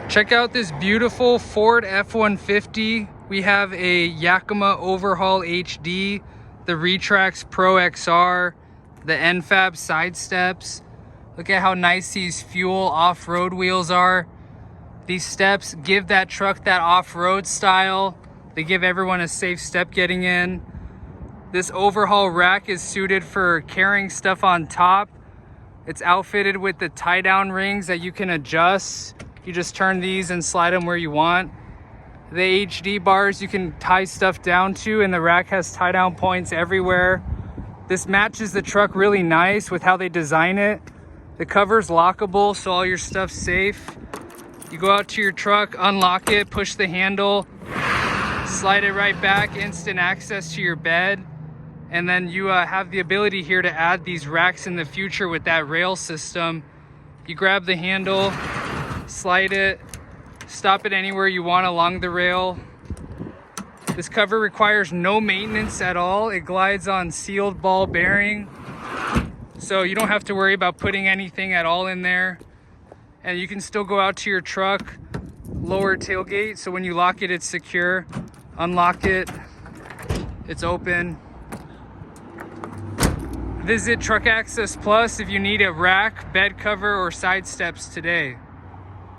Check out this beautiful Ford F-150. We have a Yakima OverHaul HD, the RetraxPRO XR, the n-fab side steps. Look at how nice these fuel off-road wheels are. These steps give that truck that off-road style. They give everyone a safe step getting in. This overhaul rack is suited for carrying stuff on top. It's outfitted with the tie-down rings that you can adjust. You just turn these and slide them where you want. The HD bars you can tie stuff down to, and the rack has tie-down points everywhere. This matches the truck really nice with how they design it. The cover's lockable, so all your stuff's safe. You go out to your truck, unlock it, push the handle, slide it right back, instant access to your bed. And then you have the ability here to add these racks in the future with that rail system. You grab the handle, slide it, stop it anywhere you want along the rail. This cover requires no maintenance at all. It glides on sealed ball bearing, so you don't have to worry about putting anything at all in there. And you can still go out to your truck, lower tailgate, so when you lock it, it's secure. Unlock it, it's open. Visit Truck Access Plus if you need a rack, bed cover, or side steps today.